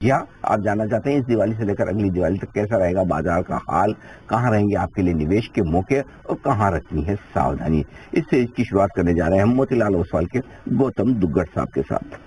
जी हाँ, आप जानना चाहते हैं इस दिवाली से लेकर अगली दिवाली तक कैसा रहेगा बाजार का हाल, कहाँ रहेंगे आपके लिए निवेश के मौके और कहाँ रखनी है सावधानी। इस सीरीज की शुरुआत करने जा रहे हैं हम मोतीलाल ओसवाल के गौतम दुग्गड़ साहब के साथ।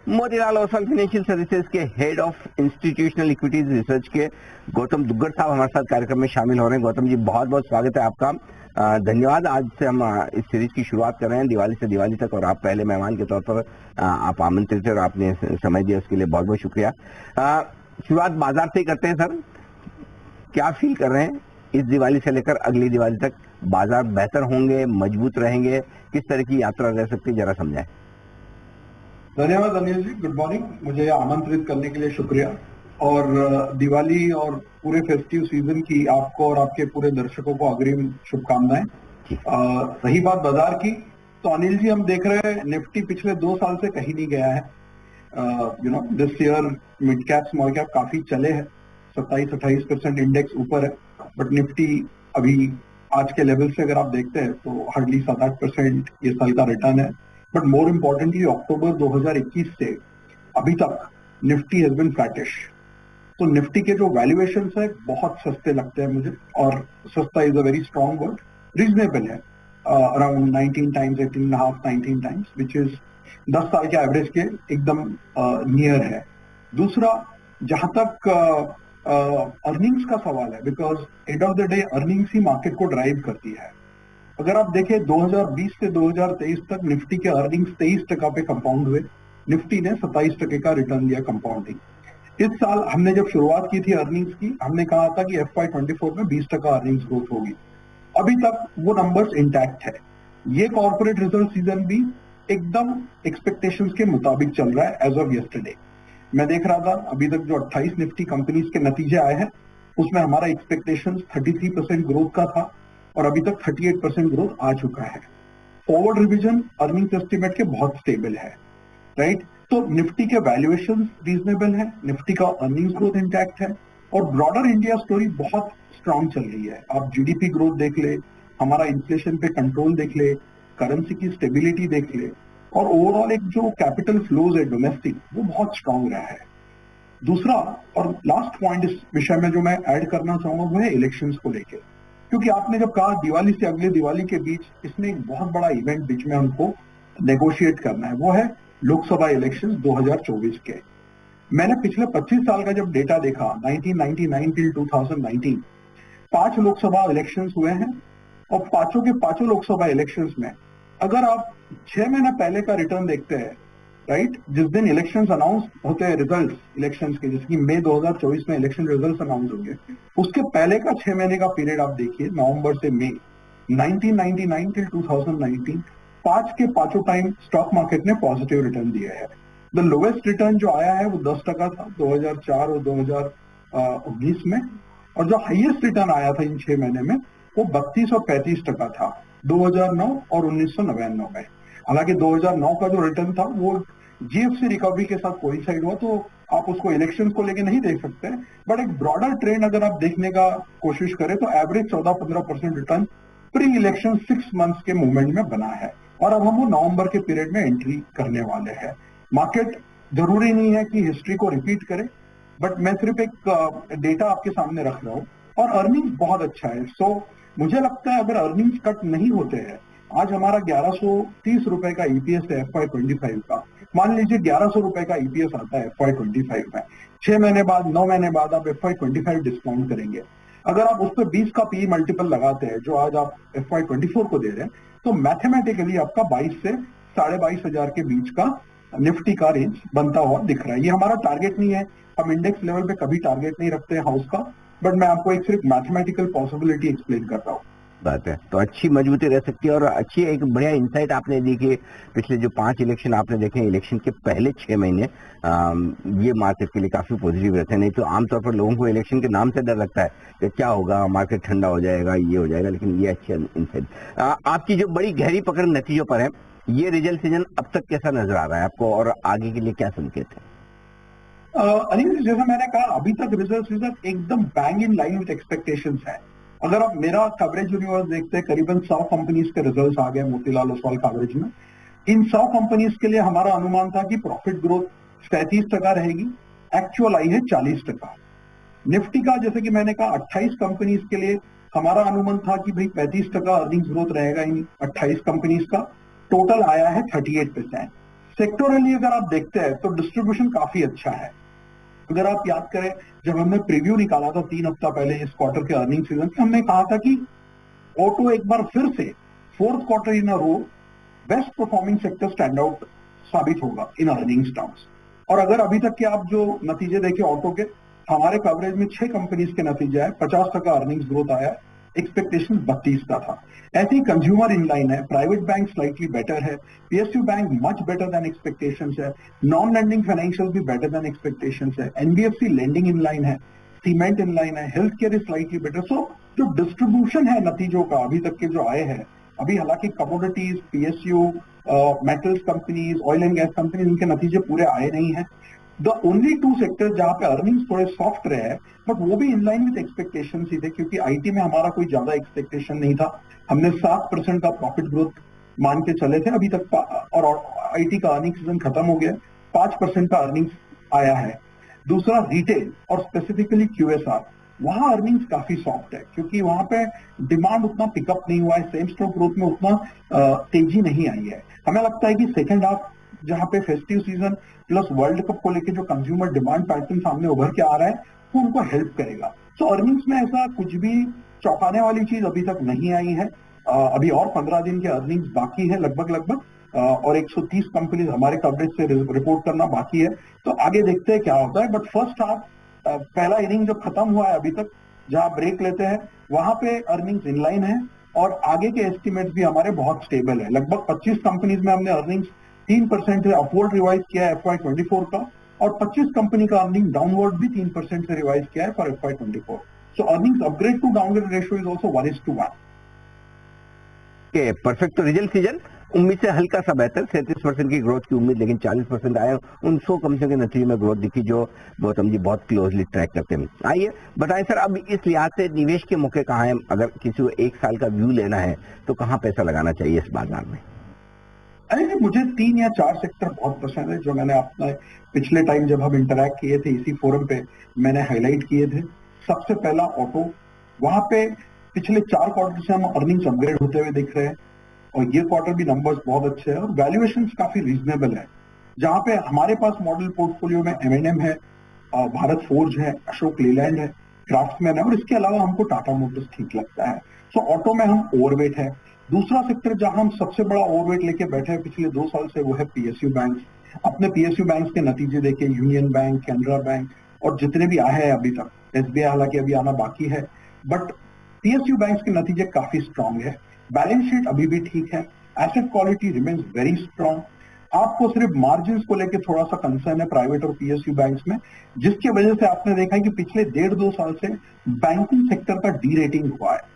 मोतीलाल ओसवाल फाइनेंशियल सर्विसेज के head of institutional equities research के गौतम दुग्गड़ साहब हमारे साथ कार्यक्रम में शामिल हो रहे हैं। गौतम जी, बहुत बहुत स्वागत है आपका। धन्यवाद। आज से हम इस सीरीज की शुरुआत कर रहे हैं दिवाली से दिवाली तक, और आप पहले मेहमान के तौर पर आप आमंत्रित थे और आपने समय दिया, उसके लिए बहुत बहुत शुक्रिया। शुरुआत बाजार से ही करते हैं सर। क्या फील कर रहे हैं इस दिवाली से लेकर अगली दिवाली तक? बाजार बेहतर होंगे, मजबूत रहेंगे, किस तरह की यात्रा रह सकती है, जरा समझाएं। धन्यवाद अनिल जी, गुड मॉर्निंग। मुझे आमंत्रित करने के लिए शुक्रिया। और दिवाली और पूरे फेस्टिव सीजन की आपको और आपके पूरे दर्शकों को अग्रिम शुभकामनाएं। रही बात बाजार की, तो अनिल जी हम देख रहे हैं निफ्टी पिछले 2 साल से कहीं नहीं गया है। This year mid cap small cap काफी चले हैं, 27-28% इंडेक्स ऊपर है, बट निफ्टी अभी आज के लेवल से अगर आप देखते हैं तो हार्डली 7-8% ये साल का रिटर्न है। बट मोर इम्पोर्टेंटली अक्टूबर 2021 से अभी तक निफ्टी हैज बीन फ्लैटिश। तो निफ्टी के जो वैल्यूएशन है बहुत सस्ते लगते हैं मुझे, और सस्ता is a very strong word. Reasonable है, around 19 times, 18.5, 19 times, which is 10 साल के एवरेज के एकदम नियर है। दूसरा, जहां तक अर्निंग्स का सवाल है, because end of the day earnings he market को ड्राइव करती है। अगर आप देखें 2020 से 2023 तक निफ्टी के अर्निंग्स 23% पे कंपाउंड हुए, निफ्टी ने 27% का रिटर्न दिया कंपाउंडिंग। इस साल हमने जब शुरुआत की थी अर्निंग्स की, हमने कहा था कि FY24 में 20% अर्निंग्स ग्रोथ होगी। अभी तक वो नंबर्स इंटैक्ट है। ये कॉर्पोरेट रिजल्ट सीजन भी एकदम एक्सपेक्टेशंस के मुताबिक चल रहा है एज ऑफ यस्टरडे। मैं देख रहा था अभी तक जो 28 निफ्टी कंपनीज के नतीजे आए हैं, उसमें हमारा एक्सपेक्टेशन 33% ग्रोथ का था और अभी तक 38% ग्रोथ आ चुका है। फॉरवर्ड रिवीजन अर्निंग्स एस्टिमेट के बहुत स्टेबल है, राइट। तो निफ्टी के वैल्यूएशन रीजनेबल है, निफ्टी का अर्निंग्स ग्रोथ इंटैक्ट है, और ब्रॉडर इंडिया स्टोरी बहुत स्ट्रांग चल रही है। आप जीडीपी ग्रोथ देख ले, हमारा इन्फ्लेशन पे कंट्रोल देख ले, करेंसी की स्टेबिलिटी देख ले, और ओवरऑल एक जो कैपिटल फ्लोज है डोमेस्टिक, वो बहुत स्ट्रांग रहा है। दूसरा और लास्ट पॉइंट इस विषय में जो मैं ऐड करना चाहूंगा वो है इलेक्शंस को लेके, क्योंकि आपने जब कहा दिवाली से अगले दिवाली के बीच, इसमें एक बहुत बड़ा इवेंट बीच में हमको नेगोशिएट करना है, वो है लोकसभा इलेक्शंस 2024 के। मैंने पिछले 25 साल का जब डेटा देखा, 1999 टिल 2019, 5 लोकसभा इलेक्शंस हुए हैं, और पांचों के पांचों लोकसभा इलेक्शंस में अगर आप 6 महीने पहले का रिटर्न देखते हैं, राइट, जिस दिन इलेक्शंस अनाउंस होते हैं, रिजल्ट्स इलेक्शंस के, जैसे कि मई 2024 में इलेक्शन रिजल्ट्स अनाउंस होंगे, उसके पहले का 6 महीने का पीरियड आप देखिए, नवंबर से मई 1999 टिल 2019, 5 के पांचों टाइम स्टॉक मार्केट ने पॉजिटिव रिटर्न दिया है। द लोवेस्ट रिटर्न जो आया है वो 10% था 2004 और 2019 में, और जो हाईएस्ट रिटर्न आया था इन 6 महीने में वो 32 और 35% था 2009 और 1999 में। हालांकि 2009 का जो रिटर्न था वो जीएफसी रिकवरी के साथ कोइंसाइड हुआ, तो आप उसको इलेक्शंस को लेके नहीं देख सकते, बट एक ब्रॉडर ट्रेंड अगर आप देखने का कोशिश करें तो average 14-15% return pre election 6 months के मूवमेंट में बना है, और अब हम वो नवंबर के पीरियड में एंट्री करने वाले हैं। मार्केट जरूरी नहीं है कि हिस्ट्री को रिपीट करे, बट मैं सिर्फ एक डेटा आपके सामने रख रहा हूँ, और अर्निंग्स बहुत अच्छा है। सो मुझे लगता है अगर अर्निंग्स कट नहीं होते हैं, आज हमारा 1130 रुपए का ईपीएस है FY25 का, मान लीजिए 1100 रुपए का ईपीएस आता है FY25 में, 6 महीने बाद 9 महीने बाद आप FY25 डिस्काउंट करेंगे, अगर आप उस पर 20 का पी मल्टीपल लगाते हैं जो आज आप FY24 को दे रहे हैं, तो मैथमेटिकली आपका 22 से 22,500 के बीच का निफ्टी का रेंज बनता हुआ दिख रहा है। ये हमारा टारगेट नहीं है, हम इंडेक्स लेवल पे कभी टारगेट नहीं रखते हैं हाउस का, बट मैं आपको एक सिर्फ मैथमेटिकल पॉसिबिलिटी एक्सप्लेन कर रहा हूँ। बात है, तो अच्छी मजबूती रह सकती है, और अच्छी एक बढ़िया इंसाइट आपने दी कि पिछले जो 5 इलेक्शन आपने देखे, इलेक्शन के पहले 6 महीने ये मार्केट के लिए काफी पॉजिटिव रहते हैं। नहीं तो आमतौर पर लोगों को इलेक्शन के नाम से डर लगता है कि क्या होगा, मार्केट ठंडा हो जाएगा, ये हो जाएगा, लेकिन ये अच्छी इंसाइट। आपकी जो बड़ी गहरी पकड़ नतीजों पर है, ये रिजल्ट सीजन अब तक कैसा नजर आ रहा है आपको, और आगे के लिए क्या संकेत है? अनिल, जैसा मैंने कहा, अभी तक रिजल्ट एकदम bang in line with expectations है। अगर आप मेरा कवरेज यूनिवर्स देखते हैं, करीबन 100 कंपनीज के रिजल्ट्स आ गए मोतीलाल ओसवाल कवरेज में। इन 100 कंपनीज के लिए हमारा अनुमान था कि प्रॉफिट ग्रोथ 37% रहेगी, एक्चुअल आई है 40%। निफ्टी का, जैसे कि मैंने कहा, 28 कंपनीज के लिए हमारा अनुमान था कि भाई 35% अर्निंग्स ग्रोथ रहेगा इन 28 कंपनीज का, टोटल आया है 38%। सेक्टोरली अगर आप देखते हैं तो डिस्ट्रीब्यूशन काफी अच्छा है। अगर आप याद करें, जब हमने प्रीव्यू निकाला था 3 हफ्ता पहले इस क्वार्टर के अर्निंग सीजन के, हमने कहा था कि ऑटो एक बार फिर से 4th quarter in a row best performing sector stand out साबित होगा इन अर्निंग्स टर्म्स। और अगर अभी तक के आप जो नतीजे देखें ऑटो के, हमारे कवरेज में 6 कंपनीज के नतीजे आए, 50% अर्निंग्स ग्रोथ आया, एक्सपेक्टेशन 32 का था। ऐसे ही कंज्यूमर इनलाइन है, प्राइवेट बैंक स्लाइटली बेटर है, PSU bank much better than expectations है, नॉन लेंडिंग फाइनेंशियल भी बेटर देन एक्सपेक्टेशंस है, एनबीएफसी लेंडिंग इनलाइन है, सीमेंट इनलाइन है, health care is slightly better. So जो डिस्ट्रीब्यूशन है नतीजों का अभी तक के जो आए हैं, अभी हालांकि commodities, PSU, metals companies, oil and gas companies, इनके नतीजे पूरे आए नहीं है। द ओनली 2 सेक्टर्स जहां पे अर्निंग्स थोड़े सॉफ्ट रहे हैं, बट वो भी इनलाइन विद एक्सपेक्टेशन ही थे, क्योंकि आईटी में हमारा कोई ज्यादा एक्सपेक्टेशन नहीं था। हमने 7% का प्रॉफिट ग्रोथ मान के चले थे अभी तक, और आईटी का अर्निंग सीजन खत्म हो गया, 5% का अर्निंग्स आया है। दूसरा रिटेल और स्पेसिफिकली क्यूएसआर, वहां अर्निंग्स काफी सॉफ्ट है, क्योंकि वहां पे डिमांड उतना पिकअप नहीं हुआ है, सेम स्टोर ग्रोथ में उतना तेजी नहीं आई है। हमें लगता है कि सेकेंड हाफ, जहां पे festive season plus world cup को लेकर जो कंज्यूमर डिमांड पैटर्न सामने उभर के आ रहा है, वो उनको हेल्प करेगा। सो अर्निंग्स में ऐसा कुछ भी चौंकाने वाली चीज अभी तक नहीं आई है। अभी और 15 दिन के अर्निंग्स बाकी है लगभग, और 130 कंपनीज हमारे कवरेज से रिपोर्ट करना बाकी है। तो आगे देखते हैं क्या होता है। बट फर्स्ट हाफ, पहला इनिंग जब खत्म हुआ है अभी तक, जहां ब्रेक लेते हैं वहां पे अर्निंग्स इनलाइन है, और आगे के एस्टिमेट्स भी हमारे बहुत स्टेबल है। लगभग 25 कंपनीज में हमने अर्निंग्स 3% से अपवर्ड रिवाइज किया है FY24 का, और 25 कंपनी का अर्निंग डाउनवर्ड भी 3% से रिवाइज किया है for FY24। So earnings upgrade to downgrade ratio is also 1:1। के परफेक्ट। तो रिजल्ट सीजन उम्मीद से हल्का सा बेहतर, 37% की ग्रोथ की उम्मीद, लेकिन 40% आए उन 100 कंपनियों के नतीजे में ग्रोथ दिखी, जो गौतम जी बहुत क्लोजली ट्रैक करते हैं। आइए बताएं सर, अब इस लिहाज से निवेश के मौके कहाँ हैं? अगर किसी को 1 साल का व्यू लेना है तो कहाँ पैसा लगाना चाहिए इस बाजार में? अरे, मुझे 3 या 4 सेक्टर बहुत पसंद है, जो मैंने अपने पिछले टाइम जब हम इंटरैक्ट किए थे इसी फोरम पे मैंने हाईलाइट किए थे। सबसे पहला ऑटो, वहां पे पिछले 4 क्वार्टर से हम अर्निंग्स अपग्रेड होते हुए दिख रहे हैं, और ये क्वार्टर भी नंबर्स बहुत अच्छे हैं, और वैल्यूएशन काफी रीजनेबल है। जहां पे हमारे पास मॉडल पोर्टफोलियो में M&M है, भारत फोर्ज है, अशोक लेलैंड है, क्राफ्ट्समैन है, और इसके अलावा हमको टाटा मोटर्स ठीक लगता है। सो ऑटो में हम ओवरवेट है। दूसरा सेक्टर जहां हम सबसे बड़ा ओवरवेट लेके बैठे हैं पिछले 2 साल से, वो है पीएसयू बैंक। अपने पीएसयू बैंक के नतीजे देखे, यूनियन बैंक, कैनरा बैंक, और जितने भी आए हैं अभी तक, एसबीआई हालांकि अभी आना बाकी है, बट पीएसयू बैंक के नतीजे काफी स्ट्रांग है। बैलेंस शीट अभी भी ठीक है, asset quality remains very strong. आपको सिर्फ मार्जिन को लेकर थोड़ा सा कंसर्न है प्राइवेट और पीएसयू बैंक्स में, जिसकी वजह से आपने देखा है कि पिछले 1.5-2 साल से बैंकिंग सेक्टर का डी रेटिंग हुआ है।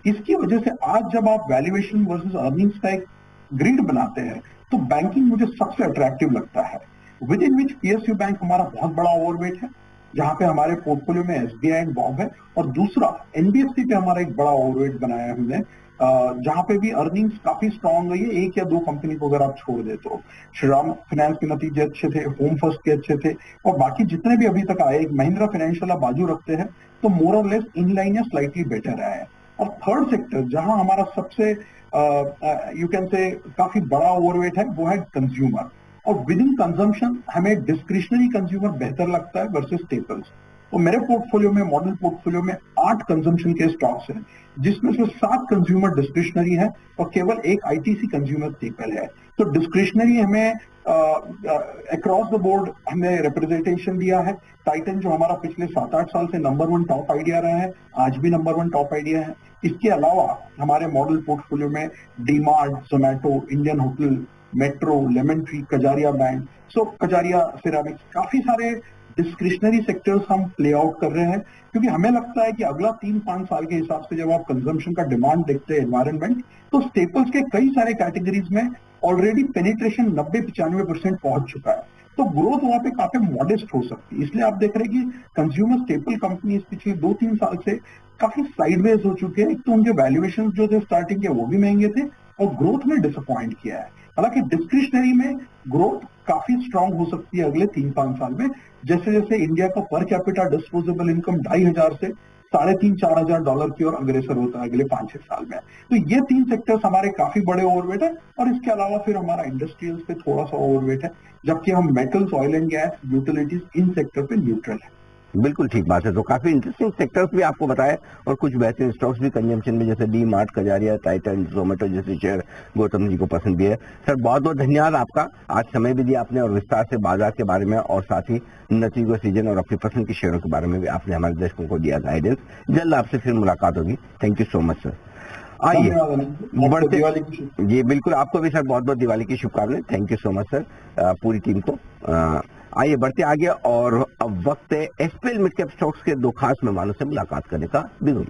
इसकी वजह से आज जब आप वैल्यूएशन वर्सेस अर्निंग्स का एक ग्रिड बनाते हैं, तो बैंकिंग मुझे सबसे अट्रैक्टिव लगता है, with in which PSU bank हमारा बहुत बड़ा ओवरवेट है, जहां पे हमारे पोर्टफोलियो में एसबीआई एंड बॉब है, और दूसरा एनबीएफसी पे हमारा एक बड़ा ओवरवेट बनाया है हमने, जहां पे भी अर्निंग्स काफी स्ट्रांग रही है। 1 या 2 कंपनी को अगर आप छोड़ दे तो श्रीराम फाइनेंस के नतीजे अच्छे थे, होम फर्स्ट के अच्छे थे, और बाकी जितने भी अभी तक आए, महिंद्रा फाइनेंशियल आप बाजू रखते हैं तो मोर और लेस इन लाइन या स्लाइटली बेटर आया है। और थर्ड सेक्टर जहां हमारा सबसे यू कैन से काफी बड़ा ओवरवेट है, वो है कंज्यूमर, और विद इन कंजम्पशन हमें डिस्क्रिशनरी कंज्यूमर बेहतर लगता है वर्सेस स्टेपल्स। तो मेरे पोर्टफोलियो में, मॉडल पोर्टफोलियो में 8 कंजम्पशन के स्टॉक्स हैं, जिसमें से 7 कंज्यूमर डिस्क्रिशनरी है और केवल 1 आईटीसी कंज्यूमर स्टेपल है। तो डिस्क्रिशनरी हमें अक्रॉस द बोर्ड हमने रिप्रेजेंटेशन दिया है। टाइटन जो हमारा पिछले 7-8 साल से नंबर 1 टॉप आइडिया रहा है, आज भी नंबर 1 टॉप आइडिया है। इसके अलावा हमारे मॉडल पोर्टफोलियो में DMart, Zomato, Indian hotel, metro, Lemon Tree, Kajaria bank, so Kajaria ceramics, काफी सारे डिस्क्रिशनरी सेक्टर्स हम प्ले आउट कर रहे हैं, क्योंकि हमें लगता है कि अगला 3-5 साल के हिसाब से जब आप कंजम्पशन का डिमांड देखते हैं, एनवायरनमेंट, तो स्टेपल्स के कई सारे कैटेगरीज में ऑलरेडी पेनिट्रेशन 90-95% पहुंच चुका है। तो ग्रोथ वहां पे काफी मॉडेस्ट हो सकती है। इसलिए आप देख रहे हैं कि कंज्यूमर स्टेपल कंपनीज पिछले 2-3 साल से काफी साइडवेज हो चुके हैं। एक तो उनके वैल्यूएशन जो थे स्टार्टिंग के वो भी महंगे थे और ग्रोथ में डिसअपॉइंट किया है। हालांकि डिस्क्रिशनरी में ग्रोथ काफी स्ट्रांग हो सकती है अगले 3-5 साल में, जैसे जैसे इंडिया का पर कैपिटा डिस्पोजेबल इनकम $2,500 से $3,500-4,000 की ओर अग्रसर होता है अगले 5-6 साल में। तो ये 3 सेक्टर्स हमारे काफी बड़े ओवरवेट है और इसके अलावा फिर हमारा इंडस्ट्रियल्स पे थोड़ा सा ओवरवेट है, जबकि हम metals, oil and gas, utilities in sector पे न्यूट्रल है। बिल्कुल ठीक बात है। तो काफी इंटरेस्टिंग सेक्टर्स भी आपको बताए और कुछ बेहतरीन स्टॉक्स भी कंजम्पशन में, जैसे D mart, Kajaria, Titan, Zomato जैसे शेयर गौतम जी को पसंद भी है। सर बहुत बहुत धन्यवाद आपका, आज समय भी दिया आपने और विस्तार से बाजार के बारे में और साथ ही नतीजों सीजन और अपनी पसंद के शेयरों के बारे में भी आपने हमारे दर्शकों को दिया गाइडेंस। जल्द आपसे फिर मुलाकात होगी। Thank you so much sir. आइए बढ़ते, दिवाली की जी बिल्कुल, आपको भी सर बहुत बहुत दिवाली की शुभकामनाएं। Thank you so much sir, पूरी टीम को। आइए बढ़ते आगे और अब वक्त है एसपीएल मिड कैप स्टॉक्स के 2 खास मेहमानों से मुलाकात करने का। बिल्कुल।